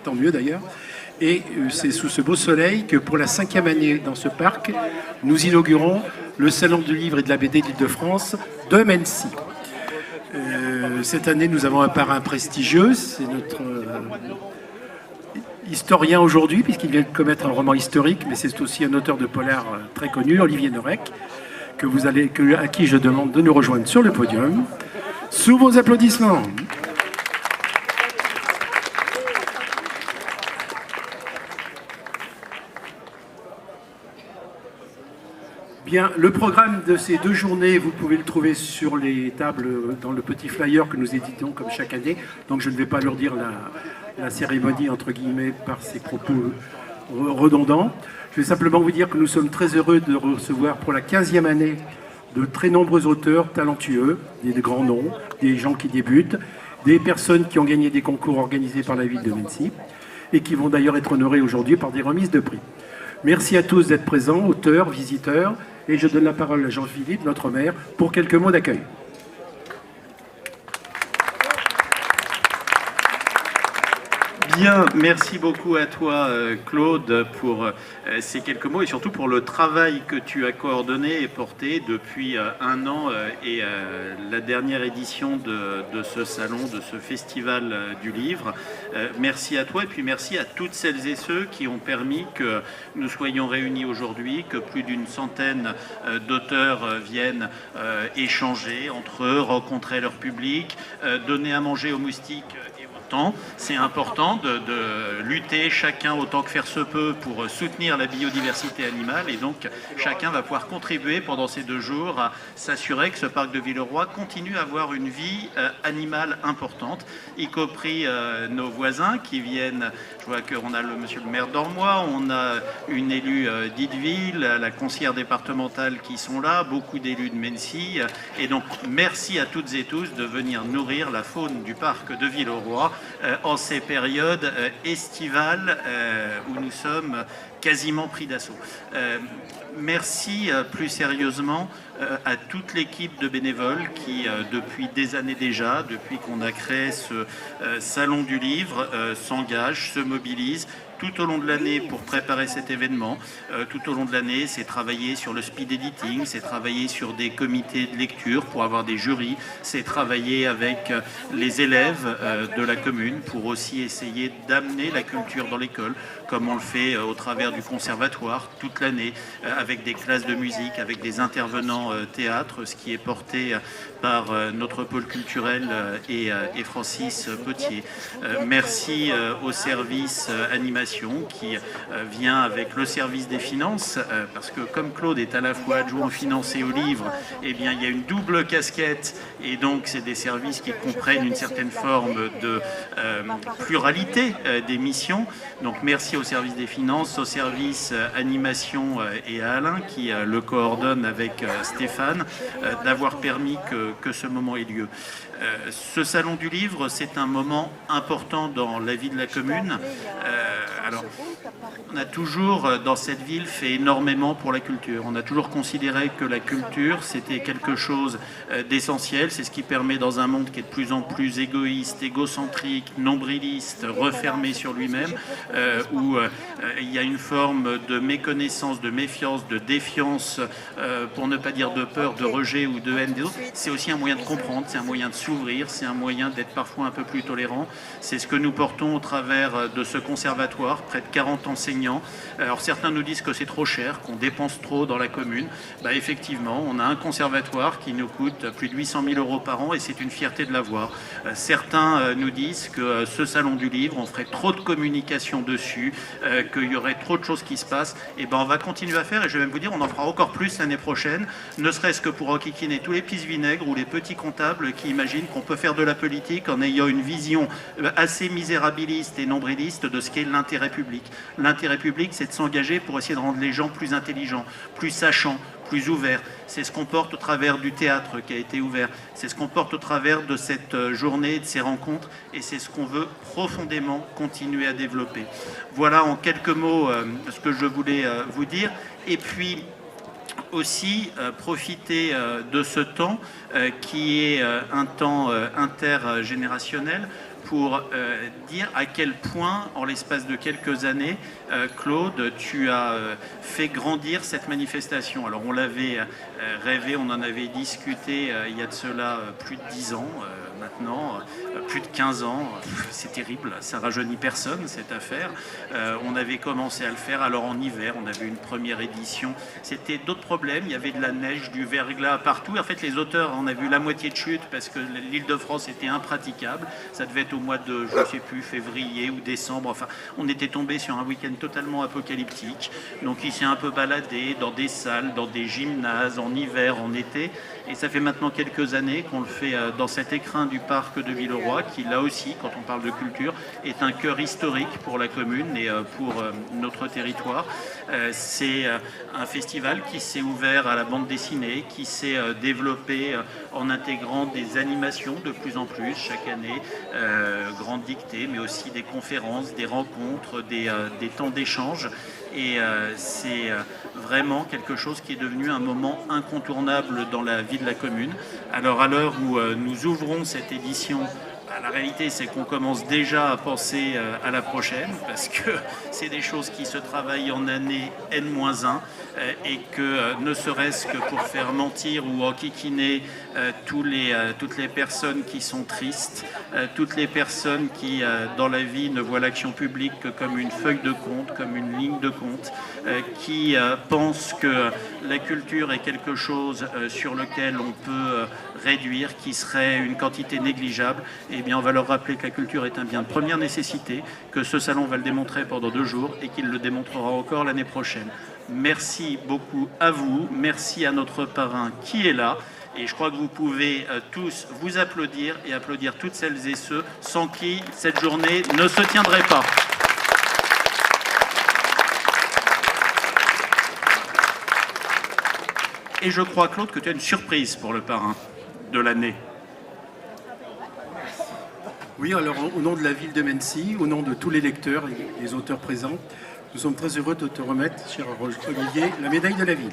tant mieux d'ailleurs. Et c'est sous ce beau soleil que pour la 5e année dans ce parc, nous inaugurons le Salon du Livre et de la BD d'Île-de-France de Mency. Cette année, nous avons un parrain prestigieux, c'est notre historien aujourd'hui, puisqu'il vient de commettre un roman historique, mais c'est aussi un auteur de polar très connu, Olivier Norek, à qui je demande de nous rejoindre sur le podium. Sous vos applaudissements. Bien, le programme de ces 2 journées, vous pouvez le trouver sur les tables dans le petit flyer que nous éditons comme chaque année. Donc je ne vais pas leur dire la cérémonie, entre guillemets, par ces propos redondants. Je vais simplement vous dire que nous sommes très heureux de recevoir pour la 15e année de très nombreux auteurs talentueux, des grands noms, des gens qui débutent, des personnes qui ont gagné des concours organisés par la ville de Mency et qui vont d'ailleurs être honorés aujourd'hui par des remises de prix. Merci à tous d'être présents, auteurs, visiteurs, et je donne la parole à Jean-Philippe, notre maire, pour quelques mots d'accueil. Bien, merci beaucoup à toi Claude pour ces quelques mots et surtout pour le travail que tu as coordonné et porté depuis 1 an et la dernière édition de ce salon, de ce festival du livre. Merci à toi et puis merci à toutes celles et ceux qui ont permis que nous soyons réunis aujourd'hui, que plus d'une centaine d'auteurs viennent échanger entre eux, rencontrer leur public, donner à manger aux moustiques. C'est important de lutter chacun autant que faire se peut pour soutenir la biodiversité animale et donc chacun va pouvoir contribuer pendant ces 2 jours à s'assurer que ce parc de Villeroy continue à avoir une vie animale importante, y compris nos voisins qui viennent. Je vois qu'on a monsieur le maire d'Ormois, on a une élue d'Itteville, la conseillère départementale qui sont là, beaucoup d'élus de Mency et donc merci à toutes et tous de venir nourrir la faune du parc de Villeroy en ces périodes estivales où nous sommes quasiment pris d'assaut. Merci plus sérieusement à toute l'équipe de bénévoles qui, depuis des années déjà, depuis qu'on a créé ce Salon du Livre, s'engagent, se mobilisent tout au long de l'année pour préparer cet événement. Tout au long de l'année, c'est travailler sur le speed editing, c'est travailler sur des comités de lecture pour avoir des jurys, c'est travailler avec les élèves de la commune pour aussi essayer d'amener la culture dans l'école, comme on le fait au travers du conservatoire toute l'année, avec des classes de musique, avec des intervenants théâtre, ce qui est porté par notre pôle culturel et Francis Potier. Merci au service animation qui vient avec le service des finances, parce que comme Claude est à la fois adjoint aux finances et aux livres, eh bien il y a une double casquette et donc c'est des services qui comprennent une certaine forme de pluralité des missions. Donc merci au service des finances, au service animation et à Alain qui le coordonne avec Stéphane, d'avoir permis que ce moment ait lieu. Ce salon du livre, c'est un moment important dans la vie de la commune. Alors, on a toujours, dans cette ville, fait énormément pour la culture. On a toujours considéré que la culture, c'était quelque chose d'essentiel. C'est ce qui permet, dans un monde qui est de plus en plus égoïste, égocentrique, nombriliste, refermé sur lui-même, où il y a une forme de méconnaissance, de méfiance, de défiance, pour ne pas dire de peur, de rejet ou de haine des autres. C'est aussi un moyen de comprendre, c'est un moyen de s'ouvrir, c'est un moyen d'être parfois un peu plus tolérant. C'est ce que nous portons au travers de ce conservatoire, près de 40 enseignants. Alors certains nous disent que c'est trop cher, qu'on dépense trop dans la commune. Bah, effectivement, on a un conservatoire qui nous coûte plus de 800 000 € par an et c'est une fierté de l'avoir. Certains nous disent que ce salon du livre, on ferait trop de communication dessus, qu'il y aurait trop de choses qui se passent. Et ben on va continuer à faire et je vais même vous dire, on en fera encore plus l'année prochaine, ne serait-ce que pour enquiquiner tous les petits vinaigres ou les petits comptables qui imaginent qu'on peut faire de la politique en ayant une vision assez misérabiliste et nombriliste de ce qu'est l'intérêt public. L'intérêt public, c'est de s'engager pour essayer de rendre les gens plus intelligents, plus sachants, plus ouverts. C'est ce qu'on porte au travers du théâtre qui a été ouvert. C'est ce qu'on porte au travers de cette journée, de ces rencontres, et c'est ce qu'on veut profondément continuer à développer. Voilà en quelques mots ce que je voulais vous dire. Et puis, aussi profiter de ce temps qui est un temps intergénérationnel pour dire à quel point, en l'espace de quelques années, Claude, tu as fait grandir cette manifestation. Alors on l'avait rêvé, on en avait discuté il y a de cela plus de 10 ans maintenant, plus de 15 ans. C'est terrible, ça rajeunit personne cette affaire. On avait commencé à le faire alors en hiver, on avait une première édition. C'était d'autres problèmes, il y avait de la neige, du verglas partout. En fait, les auteurs, on a vu la moitié de chute parce que l'Île-de-France était impraticable. Ça devait être au mois de, je ne sais plus, février ou décembre. Enfin, on était tombé sur un week-end totalement apocalyptique. Donc il s'est un peu baladé dans des salles, dans des gymnases, en hiver, en été. Et ça fait maintenant quelques années qu'on le fait dans cet écrin du parc de Villeroy, qui là aussi, quand on parle de culture, est un cœur historique pour la commune et pour notre territoire. C'est un festival qui s'est ouvert à la bande dessinée, qui s'est développé en intégrant des animations de plus en plus chaque année, grandes dictées, mais aussi des conférences, des rencontres, des temps d'échange. Et c'est vraiment quelque chose qui est devenu un moment incontournable dans la vie de la commune. Alors à l'heure où nous ouvrons cette édition, la réalité c'est qu'on commence déjà à penser à la prochaine, parce que c'est des choses qui se travaillent en année N-1, et que ne serait-ce que pour faire mentir ou enquiquiner toutes les personnes qui sont tristes, toutes les personnes qui dans la vie ne voient l'action publique que comme une feuille de compte, comme une ligne de compte, qui pensent que la culture est quelque chose sur lequel on peut réduire, qui serait une quantité négligeable. Eh bien, on va leur rappeler que la culture est un bien de première nécessité, que ce salon va le démontrer pendant 2 jours et qu'il le démontrera encore l'année prochaine. Merci beaucoup à vous, merci à notre parrain qui est là. Et je crois que vous pouvez tous vous applaudir et applaudir toutes celles et ceux sans qui cette journée ne se tiendrait pas. Et je crois, Claude, que tu as une surprise pour le parrain de l'année. Oui, alors au nom de la ville de Mennecy, au nom de tous les lecteurs et les auteurs présents, nous sommes très heureux de te remettre, cher Olivier, la médaille de la ville.